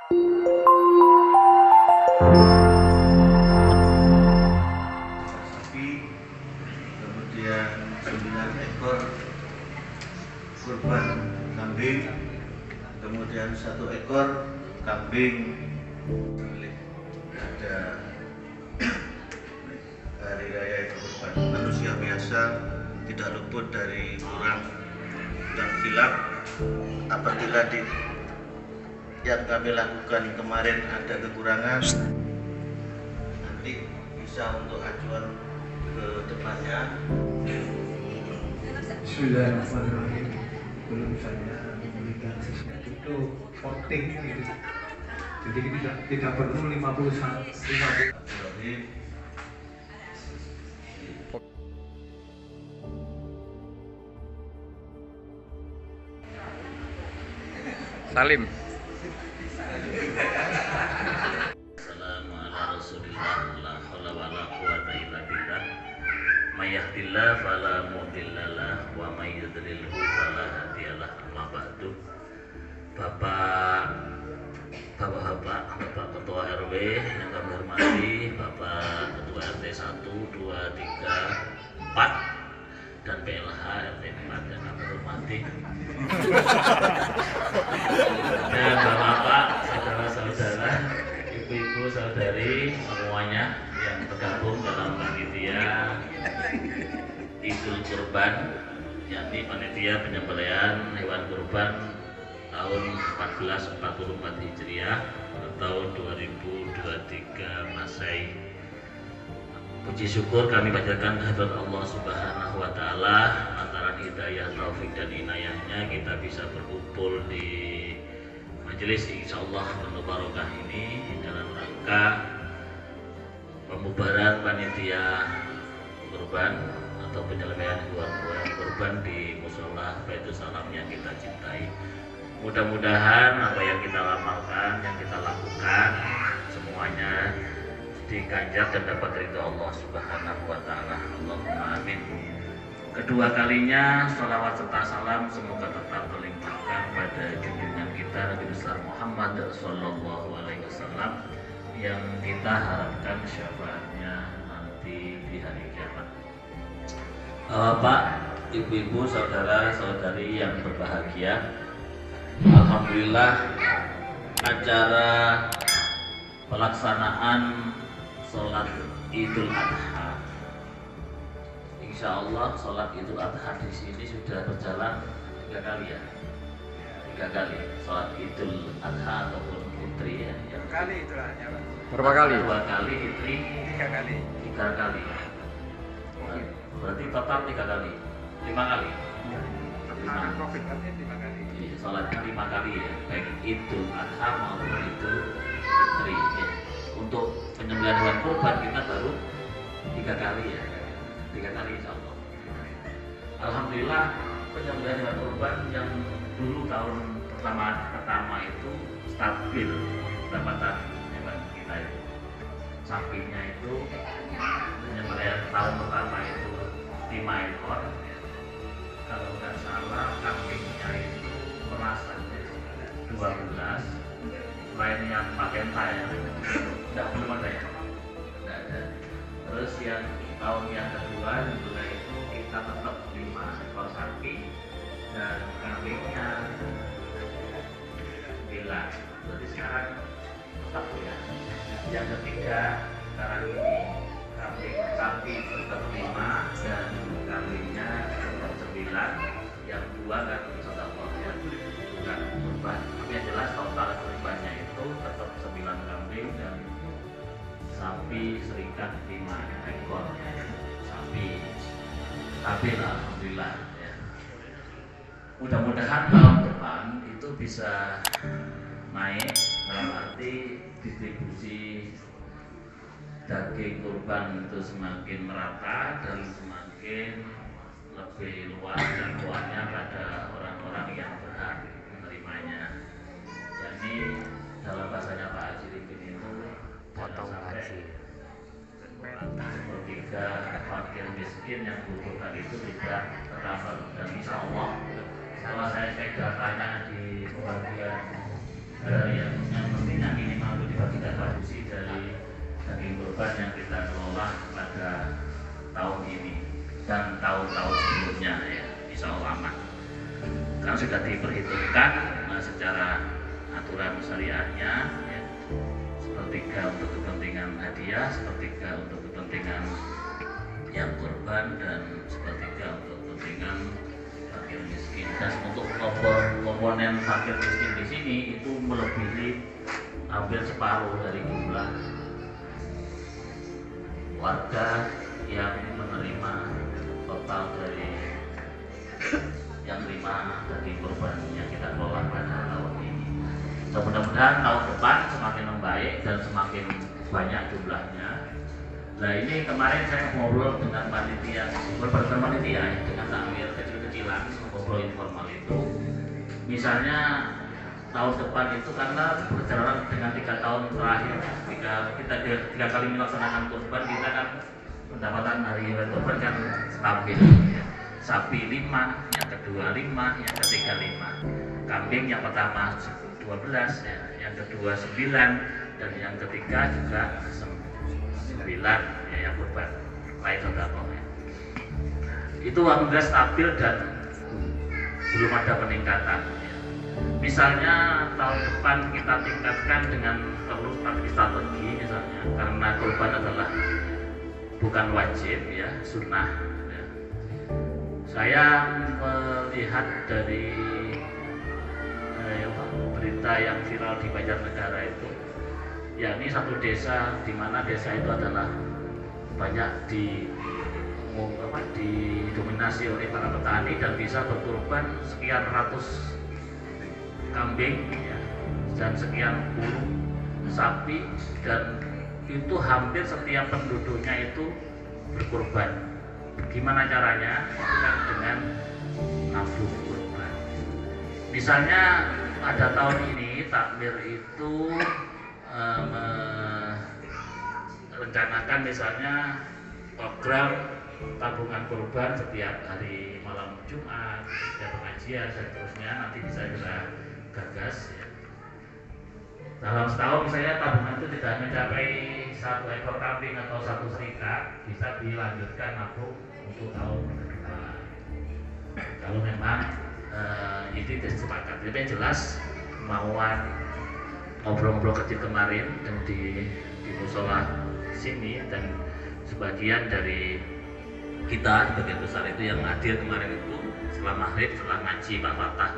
sapi, kemudian 9 ekor kurban kambing, kemudian 1 ekor kambing. Ada hari raya Idul Kurban. Manusia biasa tidak luput dari kurang dan khilaf. Apabila yang kami lakukan kemarin ada kekurangan, nanti bisa untuk ajuan ke depannya. Bismillahirrahmanirrahim. Belum saya memberikan sesuatu itu voting gitu. Jadi tidak perlu 50. Salim. Assalamu ala rasulillah, la haula wa la quwata illa billah. May yahdihillahu fala mudhillalah wa may yudlilhu fala hadiyalah. Amma ba'du. Bapak Ketua RW yang kami hormati, Bapak Ketua RT 1, 2, 3, 4 dan PLH RT 4 yang kami hormati. Dan bapak-bapak, saudara-saudara, ibu-ibu, saudari semuanya yang tergabung dalam panitia Idul Kurban, yakni panitia penyembelihan hewan kurban tahun 1444 Hijriah atau 2023 Masehi. Puji syukur kami panjatkan kehadirat Allah Subhanahu wa taala, lantaran hidayah, taufik dan inayahnya kita bisa berkumpul di majelis insyaallah penuh barokah ini dalam rangka pembubaran panitia kurban atau penyelesaian hewan kurban di Mushola Baitul Salam yang kita cintai. Mudah-mudahan apa yang kita amalkan, yang kita lakukan semuanya diganjar dan dapat ridho Allah Subhanahu wa taala. Allahumma amin. Kedua kalinya sholawat serta salam semoga tetap terlimpahkan pada junjungan kita Nabi besar Muhammad sallallahu alaihi wasallam yang kita harapkan syafaatnya nanti di hari kiamat. Bapak, ibu-ibu, saudara-saudari yang berbahagia, alhamdulillah acara pelaksanaan sholat Idul Adha, insya Allah sholat Idul Adha di sini sudah berjalan 3 kali ya, 3 kali sholat Idul Adha ataupun Fitri ya. Kali itu hanya Pak. Berapa kali? 2 kali, Fitri 3 kali. 3 kali. Berarti total 3 kali, 5 kali. Karena Covid kan 5 kali. Sholatnya 5 kali ya, baik Idul Adha maupun Idul Fitri ya. Untuk penyembelihan hewan kurban kita baru 3 kali ya, 3 kali insya Allah. Alhamdulillah penyembelihan hewan kurban yang dulu tahun pertama itu stabil pendapatan hewan kita itu. Sapinya itu penyembelihan tahun pertama itu 5 ekor, kalau nggak salah kambingnya itu perasannya 12, lain yang pakai ya belum ada ya, tidak ada. Terus yang tahun yang kedua itu kita tetap 5 ekor sapi dan kambingnya 9. Berarti sekarang tetap ya. Yang ketiga sekarang ini kambing sapi tetap 5 dan kambingnya tetap 9. Yang 2 kan sedekah ya, bukan kurban. Yang jelas total kurbannya itu tetap 9 kambing dan sapi serikat 5 ekor sapi. Stabil alhamdulillah ya. Mudah-mudahan tahun depan itu bisa naik dalam arti distribusi daging kurban itu semakin merata dan semakin lebih luas jangkauannya pada orang-orang yang berhak menerimanya. Jadi dalam bahasanya Pak Haji Rifin itu potong haji. Sepertiga fakir miskin yang butuhkan itu tidak tercover, dan insya Allah setelah saya cek datanya di pembagian yang mestinya aturan syariahnya ya. Sepertiga untuk kepentingan hadiah, sepertiga untuk kepentingan yang kurban, dan sepertiga untuk kepentingan fakir miskin. Dan untuk komponen fakir miskin di sini itu melebihi hampir separuh dari jumlah warga yang menerima total dari yang terima dari kurban yang kita kelola pada tahun ini. Mudah-mudahan tahun depan semakin membaik dan semakin banyak jumlahnya. Nah, ini kemarin saya ngobrol dengan panitia, beberapa panitia ya, dengan takmir kecil-kecilan, ngobrol informal itu. Misalnya tahun depan itu karena perjalanan dengan 3 tahun terakhir, ketika kita 3 kali melaksanakan kurban, kita kan pendapatan hari kurban kan stabil. Ya. Sapi 5, yang kedua 5, yang ketiga 5. Kambing yang pertama 12, ya, yang kedua 9, dan yang ketiga juga 9 ya, yang kurban lain sedekah ya. Itu alhamdulillah stabil dan belum ada peningkatan ya. Misalnya tahun depan kita tingkatkan dengan perlu strategi misalnya, karena kurban adalah bukan wajib ya, sunnah ya. Saya melihat dari berita yang viral di Banjarnegara itu, yakni satu desa di mana desa itu adalah banyak didominasi oleh para petani dan bisa berkurban sekian ratus kambing ya, dan sekian puluh sapi, dan itu hampir setiap penduduknya itu berkurban. Gimana caranya? Dengan nabung kurban. Misalnya pada tahun ini takmir itu merencanakan misalnya program tabungan kurban setiap hari malam Jumat, setiap pengajian dan terusnya, nanti bisa kita gagas ya. Dalam setahun misalnya tabungan itu tidak mencapai 1 ekor kambing atau 1 serikat, bisa dilanjutkan nabung untuk tahun kedua. Kalau memang ini disepakati. Tapi jelas kemauan ngobrol-ngobrol kecil kemarin dan di musola sini, dan sebagian dari kita sebagian besar itu yang hadir kemarin itu setelah maghrib, setelah ngaji Pak Fatah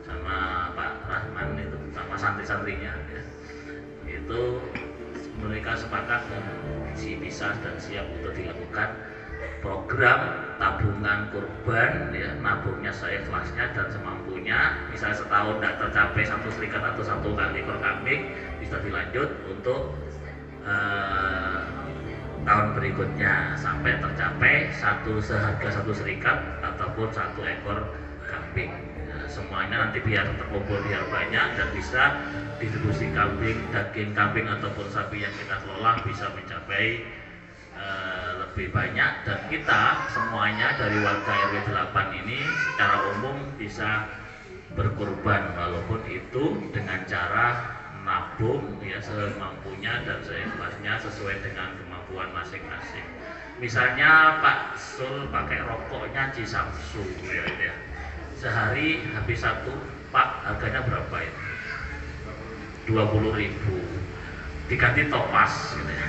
sama Pak Rahman itu sama santri-santrinya ya, itu mereka sepakat dan bisa dan siap untuk dilakukan program tabungan kurban ya, nabungnya seikhlasnya dan semampunya. Misalnya setahun tidak tercapai 1 serikat atau 1 ekor kambing, bisa dilanjut untuk tahun berikutnya sampai tercapai seharga 1 serikat ataupun 1 ekor kambing. Semuanya nanti biar terkumpul biar banyak dan bisa distribusi daging kambing ataupun sapi yang kita kelola bisa mencapai lebih banyak, dan kita semuanya dari warga RW 8 ini secara umum bisa berkurban, walaupun itu dengan cara nabung ya semampunya dan seikhlasnya sesuai dengan kemampuan masing-masing. Misalnya Pak Sul pakai rokoknya Cisamsu ya. Sehari habis 1 pak, harganya berapa itu? 20.000, diganti topas gitu ya.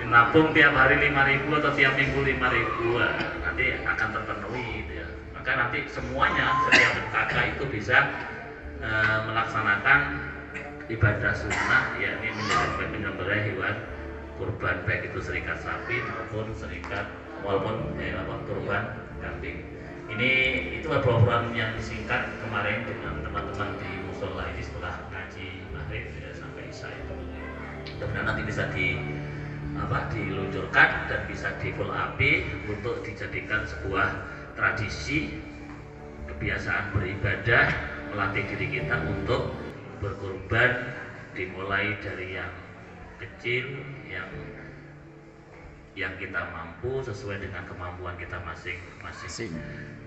Nabung tiap hari 5.000 atau tiap minggu 5.000, nanti akan terpenuhi gitu ya. Maka nanti semuanya setiap kakak itu bisa melaksanakan ibadah sunnah, yakni menyembelih hewan kurban, baik itu serikat sapi maupun kurban kambing. Itu obrolan yang singkat kemarin dengan teman-teman di musola ini setelah ngaji maghrib ya, sampai isya itu. Mudah-mudahan nanti bisa diluncurkan dan bisa di full api untuk dijadikan sebuah tradisi, kebiasaan beribadah, melatih diri kita untuk berkurban, dimulai dari yang kecil yang kita mampu sesuai dengan kemampuan kita masing-masing.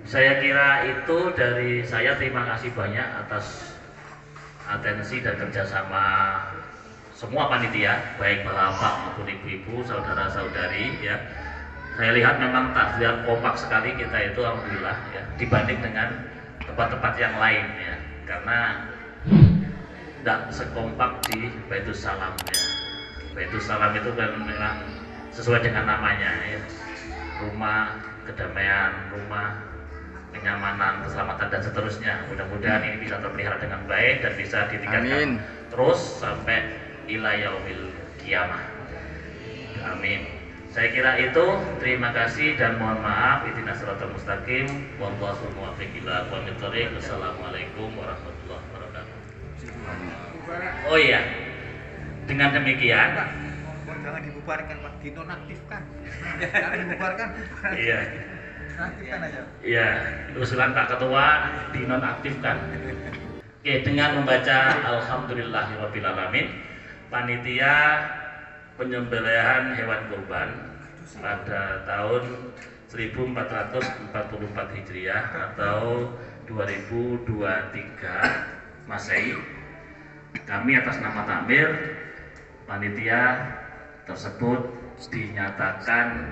Saya kira itu dari saya. Terima kasih banyak atas atensi dan kerjasama semua panitia, baik bapak maupun ibu-ibu, saudara-saudari ya. Saya lihat memang takziah kompak sekali kita itu, alhamdulillah ya, dibanding dengan tempat-tempat yang lain ya. karena tidak sekompak di Baitus Salam ya. Baitus Salam itu kan memang sesuai dengan namanya ya, rumah kedamaian, rumah kenyamanan, keselamatan dan seterusnya. Mudah-mudahan ini bisa terpelihara dengan baik dan bisa ditingkatkan terus sampai ila yaumil kiamah. Amin. Saya kira itu. Terima kasih dan mohon maaf. Ihdinas siratal mustaqim. Wallahu muwaffiq ila aqwamit thoriq. Wassalamualaikum warahmatullahi wabarakatuh. Oh iya. Dengan demikian, Jangan dibubarkan, Pak. Dinonaktifkan. Jangan dibubarkan. iya. Aktifkan aja. Iya, usulan Pak Ketua dinonaktifkan. Oke, dengan membaca Alhamdulillahirabbil alamin, panitia penyembelihan hewan kurban pada tahun 1444 Hijriah atau 2023 Masehi, kami atas nama takmir panitia tersebut dinyatakan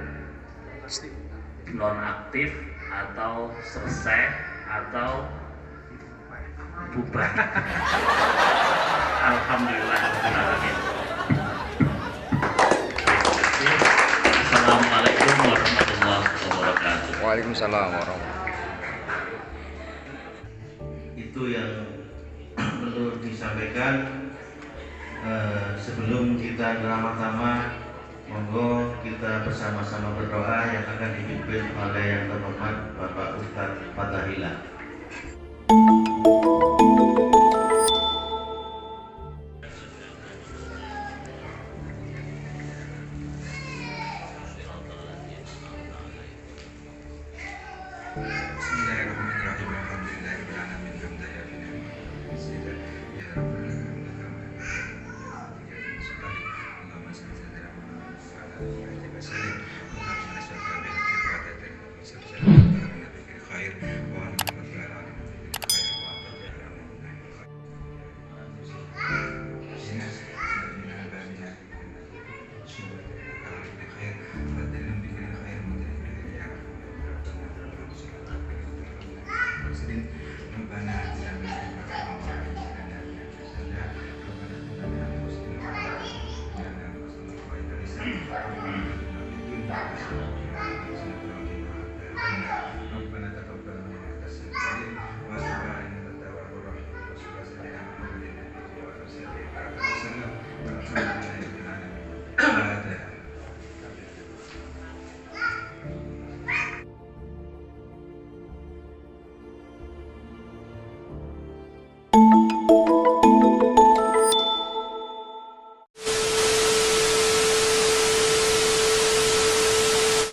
nonaktif atau selesai atau bubar. Alhamdulillah. Assalamualaikum warahmatullahi wabarakatuh. Waalaikumsalam warahmatullahi. Itu yang perlu disampaikan. Sebelum kita bersama-sama, monggo kita bersama-sama berdoa yang akan dipimpin oleh yang terhormat Bapak Ustadz Fathahillah. Bismillahirrahmanirrahim. Alhamdulillahirabbil alamin. Hamdan ya rabbana. Bismillah. Ya rabbana. Allahumma shalli ala Muhammad wa ala alihi wa sallim. Allahumma shalli ala Muhammad khair wa ala alihi wa Amin.